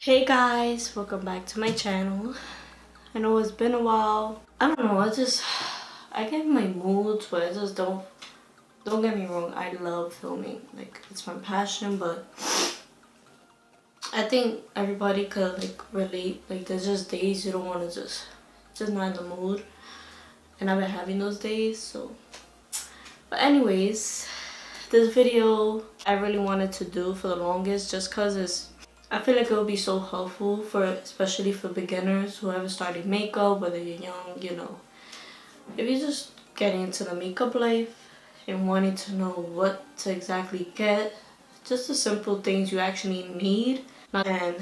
Hey guys, welcome back to my channel. I know it's been a while. I don't know, I get my moods, but I just don't get me wrong, I love filming. Like, it's my passion, but I think everybody could like relate. Like, there's just days you don't want to just not in the mood. And I've been having those days, so. But anyways, this video I really wanted to do for the longest just cause I feel like it would be so helpful especially for beginners, whoever started makeup, whether you're young, if you're just getting into the makeup life and wanting to know what to exactly get, just the simple things you actually need, and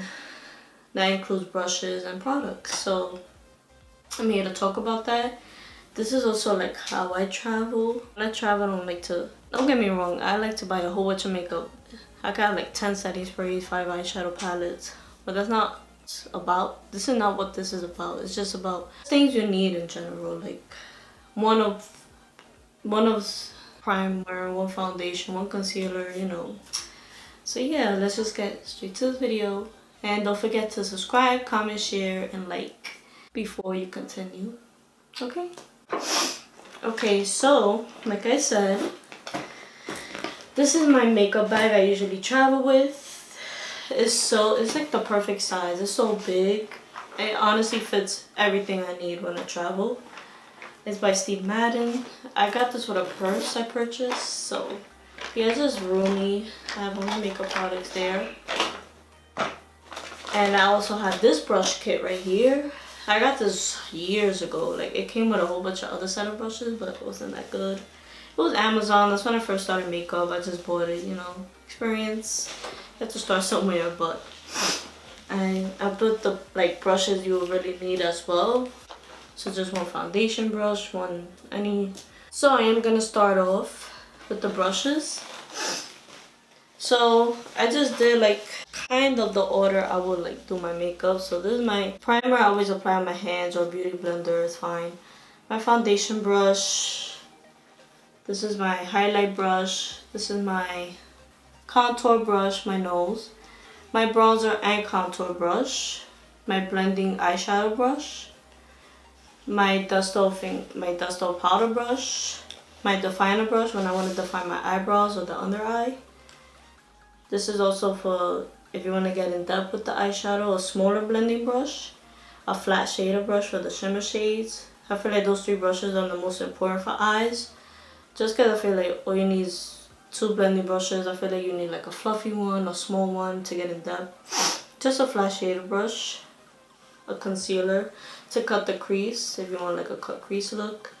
that includes brushes and products. So I'm here to talk about that. This is also like how I travel. When I travel, don't get me wrong, I like to buy a whole bunch of makeup. I got like 10 setting sprays, 5 eyeshadow palettes, but this is not what this is about. It's just about things you need in general, like one of primer, one foundation, one concealer, So yeah, let's just get straight to the video. And don't forget to subscribe, comment, share, and like before you continue. Okay, so like I said, this is my makeup bag I usually travel with. It's like the perfect size. It's so big. It honestly fits everything I need when I travel. It's by Steve Madden. I got this with a purse I purchased. So yeah, it's just roomy. I have all my makeup products there. And I also have this brush kit right here. I got this years ago. Like, it came with a whole bunch of other set of brushes, but it wasn't that good. It was Amazon. That's when I first started makeup. I just bought it, experience. You have to start somewhere, but I put the brushes you will really need as well. So just one foundation brush, So I am gonna start off with the brushes. So I just did kind of the order I would do my makeup. So this is my primer. I always apply on my hands, or beauty blender is fine. My foundation brush. This is my highlight brush. This is my contour brush, my nose. My bronzer and contour brush. My blending eyeshadow brush. My dust off powder brush. My definer brush when I want to define my eyebrows or the under eye. This is also for if you want to get in depth with the eyeshadow, a smaller blending brush. A flat shader brush for the shimmer shades. I feel like those 3 brushes are the most important for eyes. Just because I feel like all you need is 2 blending brushes. I feel like you need a fluffy one, a small one to get in depth. Just a flat shader brush. A concealer to cut the crease if you want a cut crease look.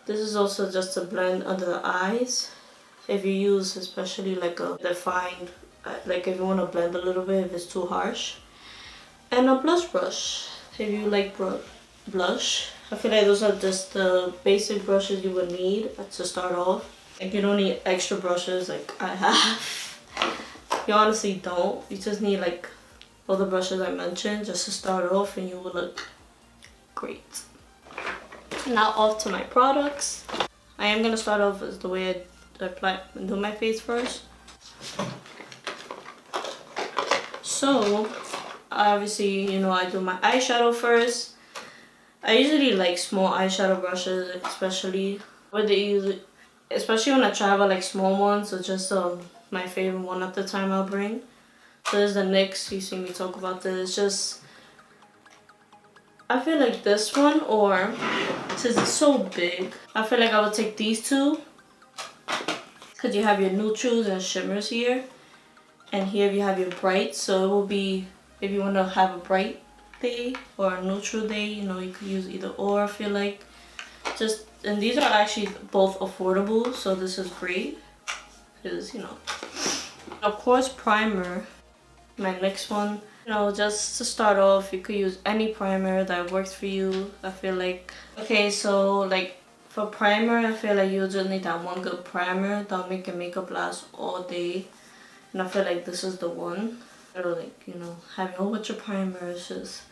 This is also just to blend under the eyes. If you use especially a defined, if you want to blend a little bit if it's too harsh. And a blush brush if you like blush. I feel like those are just the basic brushes you would need to start off. You don't need extra brushes like I have. You honestly don't. You just need all the brushes I mentioned just to start off, and you will look great. Now off to my products. I am going to start off as the way I do my face first. So obviously, I do my eyeshadow first. I usually like small eyeshadow brushes, especially when I travel, small ones. So just my favorite one at the time I'll bring. So this is the NYX. You see me talk about this. I feel like this one, or since it's so big, I feel like I would take these two. Because you have your neutrals and shimmers here. And here you have your brights. So it will be, if you want to have a bright day or a neutral day, you could use either or, I feel like. And these are actually both affordable. So this is great. Because, Of course, primer. My next one. Just to start off, you could use any primer that works for you. I feel like. Okay, so for primer, I feel like you just need that one good primer that'll make your makeup last all day. And I feel like this is the one. Having a whole bunch of primers, just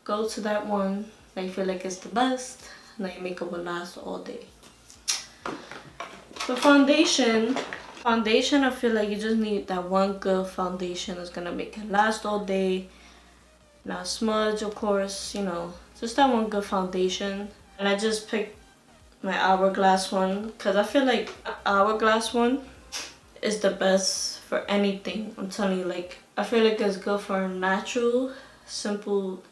go to that one that you feel like it's the best, and that your makeup will last all day. For foundation, Foundation, I feel like you just need that one good foundation that's gonna make it last all day. Not smudge, of course, you know, just that one good foundation. And I just picked my Hourglass one because I feel like Hourglass one is the best for anything. I'm telling you, like, I feel like it's good for a natural, simple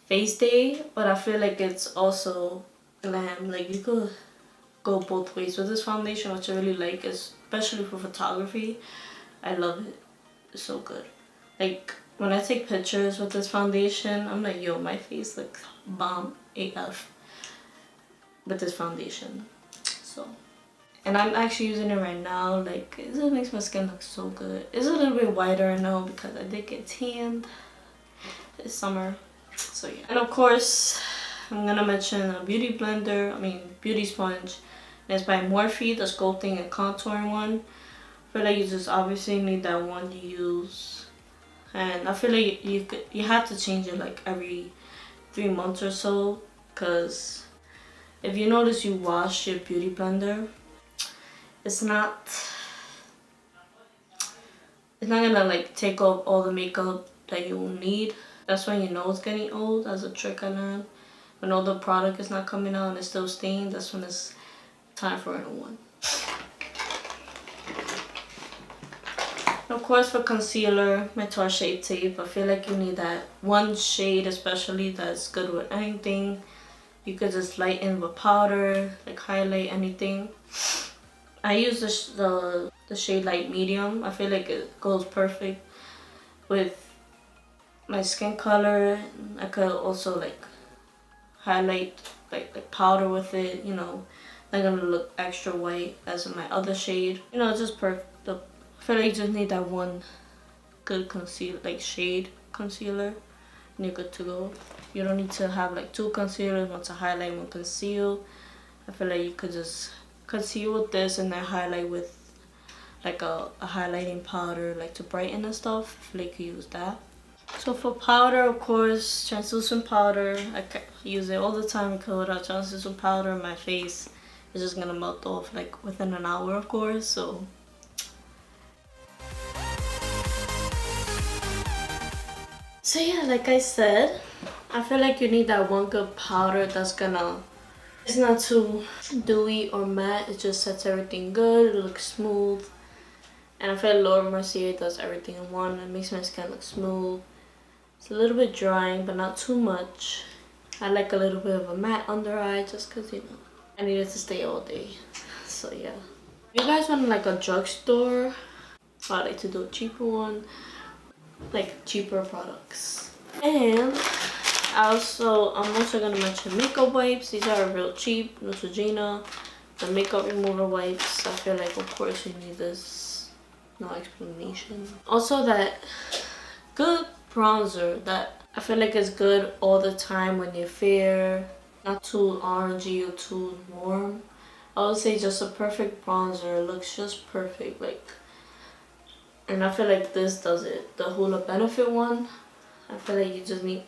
face day, but I feel like it's also glam. Like, you could go both ways with this foundation, which I really like, especially for photography. I love it. It's so good. Like, when I take pictures with this foundation, I'm like, yo, my face looks bomb AF with this foundation. So, and I'm actually using it right now. Like, it just makes my skin look so good. It's a little bit whiter, I know, because I did get tanned this summer. So yeah. And of course, I'm gonna mention a beauty sponge. And it's by Morphe, the sculpting and contouring one. I feel like you just obviously need that one you use. And I feel like you have to change it like every 3 months or so, because if you notice you wash your beauty blender, it's not gonna like take off all the makeup that you will need. That's when you know it's getting old. As a trick I learned, when all the product is not coming out and it's still stained, that's when it's time for a new one. Of course, for concealer, my Tarte Shade Tape. I feel like you need that one shade especially that's good with anything. You could just lighten with powder, like highlight anything. I use the shade Light Medium. I feel like it goes perfect with my skin color. I could also like highlight like powder with it, you know, not gonna look extra white as in my other shade. You know, it's just perfect. I feel like you just need that one good shade concealer and you're good to go. You don't need to have like 2 concealers, one to highlight, one conceal. I feel like you could just conceal with this and then highlight with like a highlighting powder, like to brighten and stuff. I feel like you use that. So for powder, of course, translucent powder. I use it all the time because without translucent powder, my face is just gonna melt off like within an hour, of course. So yeah, like I said, I feel like you need that one good powder that's it's not too dewy or matte. It just sets everything good. It looks smooth. And I feel like Laura Mercier does everything in one. It makes my skin look smooth. It's a little bit drying, but not too much. I like a little bit of a matte under eye just because, you know, I need it to stay all day. So yeah. If you guys want like a drugstore, I like to do a cheaper one. Like cheaper products. And I'm also gonna mention makeup wipes. These are real cheap. Neutrogena, the makeup remover wipes. I feel like of course you need this, no explanation. Also that good bronzer that I feel like is good all the time when you're fair, not too orangey or too warm. I would say just a perfect bronzer. It looks just perfect, like. And I feel like this does it. The Hoola Benefit one. I feel like you just need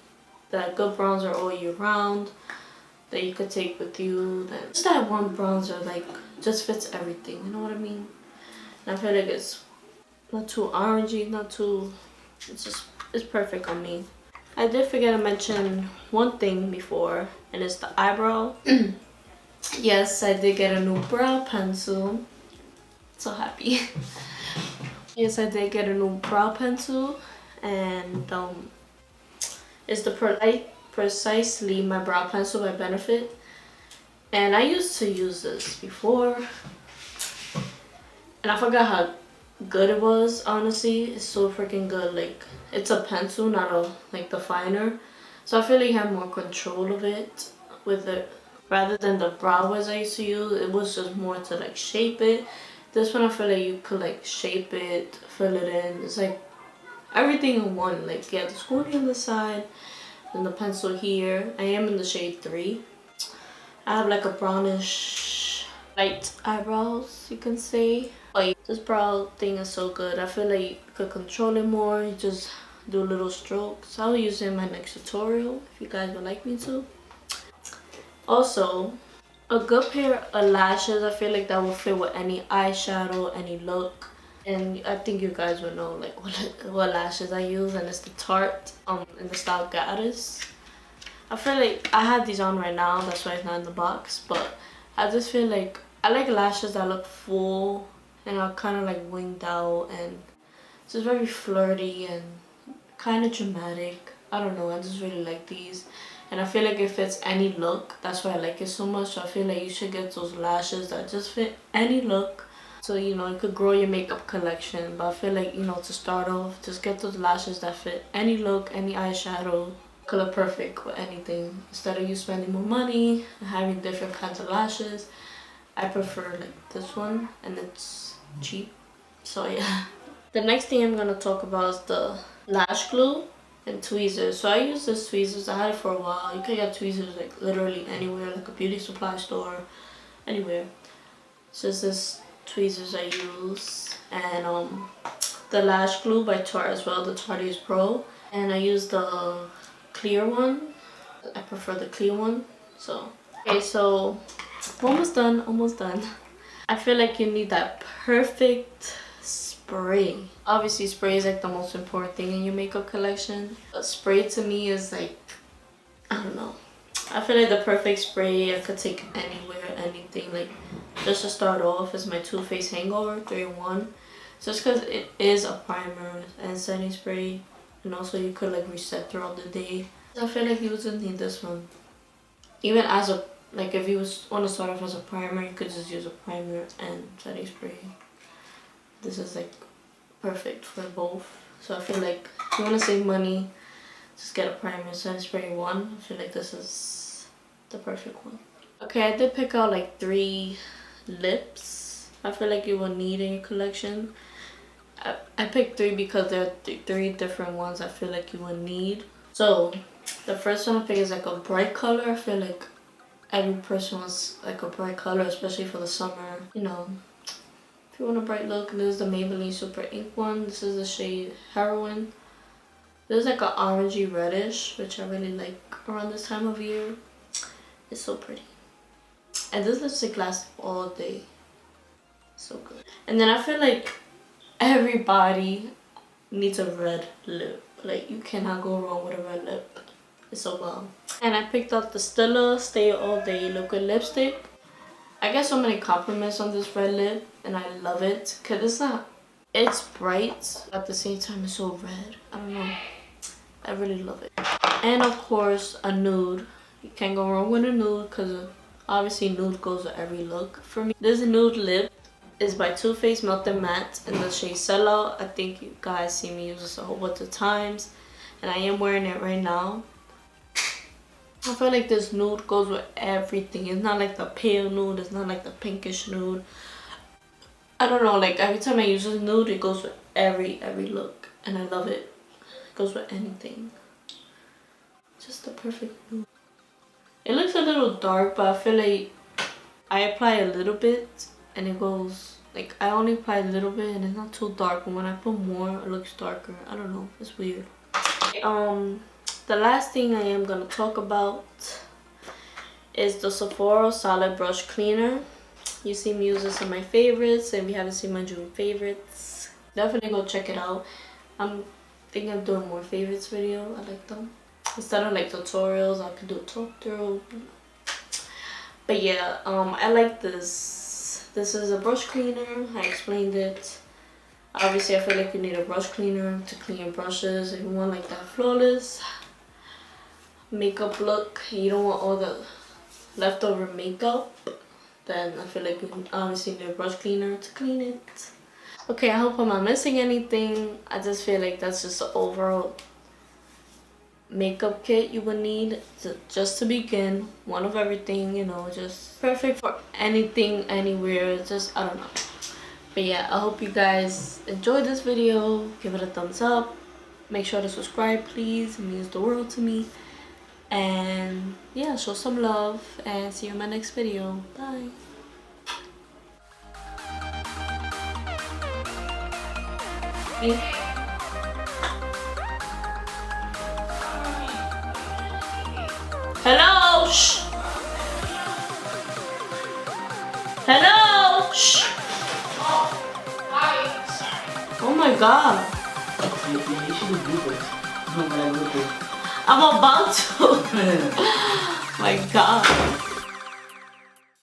that good bronzer all year round that you could take with you. Just that one bronzer, like, just fits everything. You know what I mean? And I feel like it's not too orangey, not too. It's perfect on me. I did forget to mention one thing before, and it's the eyebrow. Yes, I did get a new brow pencil. So happy. Yes, I did get a new brow pencil, and it's the Precisely My Brow Pencil by Benefit. And I used to use this before, and I forgot how good it was. Honestly, it's so freaking good. Like, it's a pencil, not a like definer, so I feel like you have more control of it with it rather than the brow wiz I used to use. It was just more to like shape it. This one I feel like you could like shape it, fill it in. It's like everything in one. Like, yeah, the scooty on the side and the pencil here. I am in the shade 3. I have like a brownish light eyebrows, you can say. Like, this brow thing is so good. I feel like you could control it more. You just do little strokes. I'll use it in my next tutorial if you guys would like me to. Also, A good pair of lashes, I feel like that will fit with any eyeshadow, any look. And I think you guys would know like what lashes I use, and it's the Tarte in the style Goddess. I feel like I have these on right now, that's why it's not in the box, but I just feel like I like lashes that look full and are kind of like winged out and just very flirty and kind of dramatic. I don't know, I just really like these. And I feel like it fits any look. That's why I like it so much. So I feel like you should get those lashes that just fit any look. So, you know, you could grow your makeup collection. But I feel like, you know, to start off, just get those lashes that fit any look, any eyeshadow. Could look perfect with anything. Instead of you spending more money and having different kinds of lashes, I prefer like this one. And it's cheap. So, yeah. The next thing I'm going to talk about is the lash glue and tweezers. So I use this tweezers. I had it for a while. You can get tweezers like literally anywhere, like a beauty supply store, anywhere. So it's this tweezers I use, and the lash glue by Tarte as well, the Tarte Pro. And I use the clear one. I prefer the clear one. So okay, so almost done. Almost done. I feel like you need that perfect spray. Obviously spray is like the most important thing in your makeup collection. A spray to me is like, I don't know, I feel like the perfect spray I could take anywhere, anything. Like just to start off is my Too Faced Hangover 3-in-1, just because it is a primer and setting spray, and also you could like reset throughout the day. I feel like you would need this one. Even as a, like if you want to start off as a primer, you could just use a primer and setting spray. This is like perfect for both. So I feel like if you want to save money, just get a primer and setting spray one. I feel like this is the perfect one. Okay, I did pick out like 3 lips I feel like you will need in your collection. I picked 3 because there are 3 different ones I feel like you will need. So the first one I picked is like a bright color. I feel like every person wants like a bright color, especially for the summer, you know. If you want a bright look, this is the Maybelline Super Ink one. This is the shade Heroin. This is like an orangey reddish, which I really like around this time of year. It's so pretty. And this lipstick lasts all day. So good. And then I feel like everybody needs a red lip. Like you cannot go wrong with a red lip. It's so bomb. And I picked up the Stila Stay All Day liquid lipstick. I get so many compliments on this red lip, and I love it because it's bright at the same time it's so red. I don't know, I really love it. And of course a nude. You can't go wrong with a nude because obviously nude goes with every look. For me, this nude lip is by Too Faced Melted Matte in the shade Sellout. I think you guys see me use this a whole bunch of times, and I am wearing it right now. I feel like this nude goes with everything. It's not like the pale nude. It's not like the pinkish nude. I don't know, like every time I use this nude, it goes with every look. And I love it. It goes with anything. Just the perfect nude. It looks a little dark, but I feel like I apply a little bit and it goes, like I only apply a little bit and it's not too dark. But when I put more, it looks darker. I don't know. It's weird. The last thing I am going to talk about is the Sephora Solid Brush Cleaner. You see me use this in my favorites. If you haven't seen my June favorites, definitely go check it out. I'm thinking of doing more favorites video. I like them. Instead of like tutorials, I could do a talk through. But yeah, I like this. This is a brush cleaner. I explained it. Obviously, I feel like you need a brush cleaner to clean your brushes. If you want like that flawless makeup look, you don't want all the leftover makeup, then I feel like you obviously need a brush cleaner to clean it. Okay, I hope I'm not missing anything. I just feel like that's just the overall makeup kit you would need just to begin. One of everything, you know, just perfect for anything, anywhere. Just, I don't know. But yeah, I hope you guys enjoyed this video. Give it a thumbs up. Make sure to subscribe, please. It means the world to me. And yeah, show some love and see you in my next video. Bye. Hello. Shh. god. You should do this. No, but I will do. I'm about to. My god.